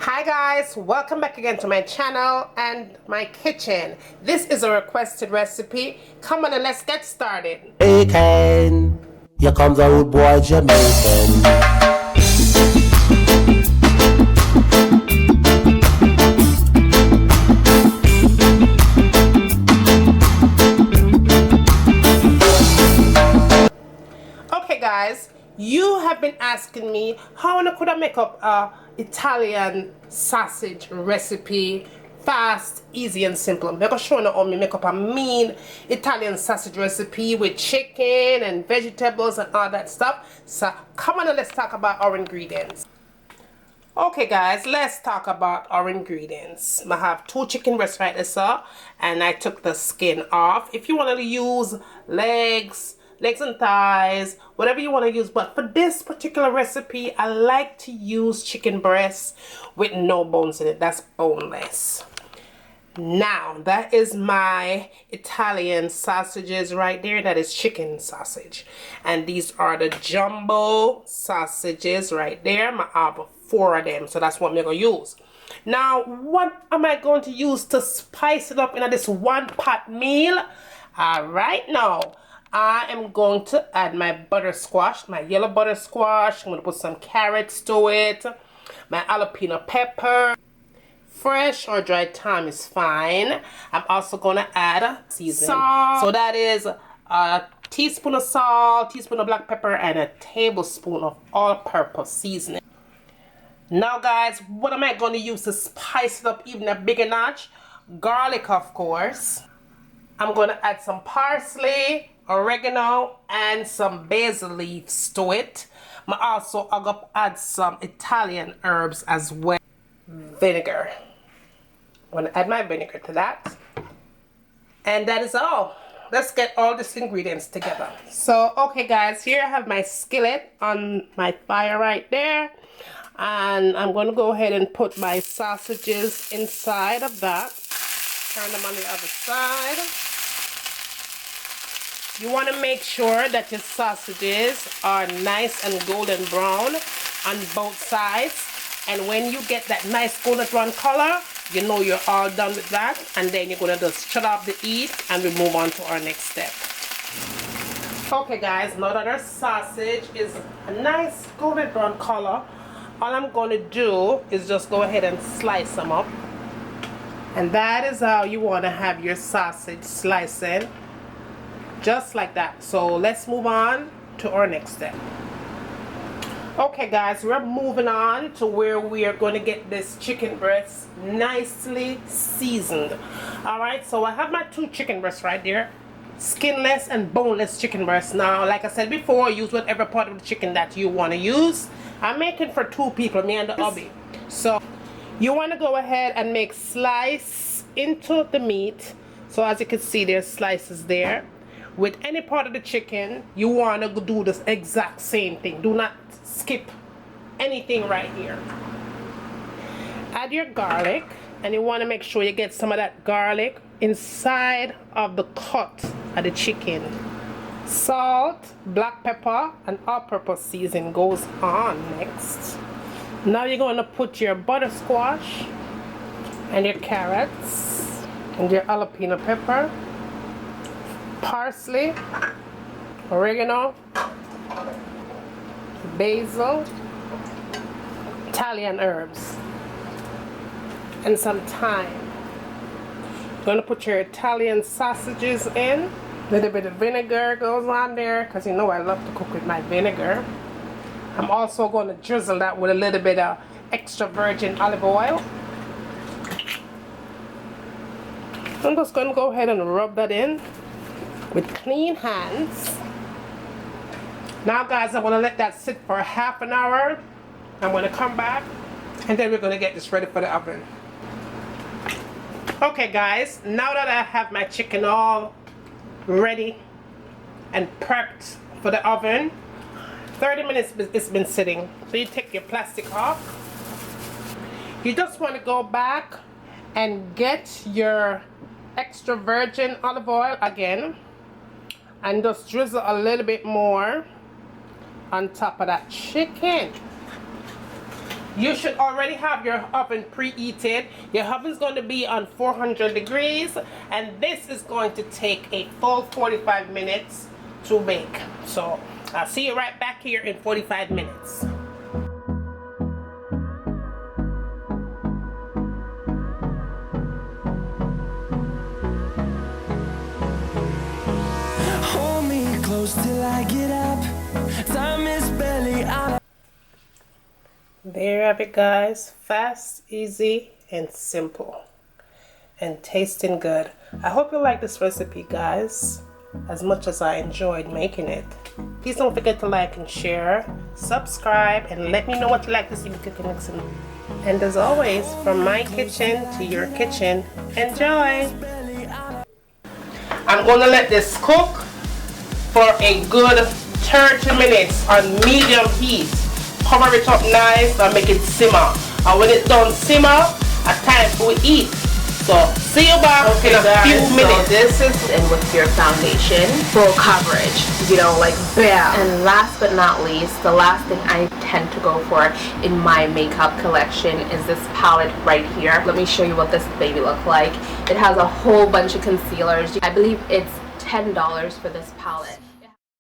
Hi guys, welcome back again to my channel and my kitchen. This is a requested recipe. Come on and let's get started. Jamaican, here comes a rude boy Jamaican. Okay guys, you have been asking me how could I make up a Italian sausage recipe fast, easy and simple. I'm gonna show you how me make up a mean Italian sausage recipe with chicken and vegetables and all that stuff. So come on and let's talk about our ingredients. Okay guys, let's talk about our ingredients. I have 2 chicken breasts right there, sir, and I took the skin off. If you want to use legs and thighs, whatever you want to use, but for this particular recipe I like to use chicken breasts with no bones in it. That's boneless. Now that is my Italian sausages right there. That is chicken sausage, and these are the jumbo sausages right there. I have 4 of them, so that's what I'm gonna use. Now what am I going to use to spice it up in this one pot meal? Right now I am going to add my buttersquash, my yellow buttersquash. I'm going to put some carrots to it, my jalapeno pepper. Fresh or dried thyme is fine. I'm also going to add seasoning. Salt. So that is a teaspoon of salt, teaspoon of black pepper, and a tablespoon of all-purpose seasoning. Now guys, what am I going to use to spice it up even a bigger notch? Garlic, of course. I'm going to add some parsley, oregano, and some basil leaves to it. I'm also going to add some Italian herbs as well. Vinegar. I'm going to add my vinegar to that. And that is all. Let's get all these ingredients together. So, okay guys, here I have my skillet on my fire right there. And I'm going to go ahead and put my sausages inside of that. Turn them on the other side. You want to make sure that your sausages are nice and golden brown on both sides. And when you get that nice golden brown color, you know you're all done with that. And then you're going to just shut off the heat and we move on to our next step. Okay guys, now that our sausage is a nice golden brown color, all I'm going to do is just go ahead and slice them up. And that is how you want to have your sausage slicing. Just like that. So let's move on to our next step. Okay guys, we're moving on to where we are going to get this chicken breast nicely seasoned. Alright, so I have my 2 chicken breasts right there. Skinless and boneless chicken breasts. Now, like I said before, use whatever part of the chicken that you want to use. I'm making for 2 people, me and the hubby. So you want to go ahead and make slice into the meat. So as you can see, there's slices there. With any part of the chicken, you want to do this exact same thing. Do not skip anything right here. Add your garlic, and you want to make sure you get some of that garlic inside of the cut of the chicken. Salt, black pepper, and all-purpose seasoning goes on next. Now you're going to put your buttersquash and your carrots and your jalapeno pepper, parsley, oregano, basil, Italian herbs, and some thyme. You're going to put your Italian sausages in. A little bit of vinegar goes on there because you know I love to cook with my vinegar. I'm also going to drizzle that with a little bit of extra virgin olive oil. I'm just going to go ahead and rub that in with clean hands. Now guys, I'm going to let that sit for half an hour. I'm going to come back and then we're going to get this ready for the oven. Okay guys, now that I have my chicken all ready and prepped for the oven, 30 minutes it's been sitting. So you take your plastic off. You just want to go back and get your extra virgin olive oil again and just drizzle a little bit more on top of that chicken. You should already have your oven preheated. Your oven's going to be on 400 degrees, and this is going to take a full 45 minutes to bake. So I'll see you right back here in 45 minutes. Hold me close till I get up. Time is barely on. There you have it, guys. Fast, easy, and simple, and tasting good. I hope you like this recipe, guys, as much as I enjoyed making it. Please don't forget to like and share, subscribe, and let me know what you like to see me cooking next time. And as always, from my kitchen to your kitchen, enjoy. I'm going to let this cook for a good 30 minutes on medium heat. Cover it up nice and make it simmer. And when it's done simmer, it's time for eat. So see you back in a few minutes. So this is in with your foundation, full coverage, you know, like bam. And last but not least, the last thing I tend to go for in my makeup collection is this palette right here. Let me show you what this baby looks like. It has a whole bunch of concealers. I believe it's $10 for this palette.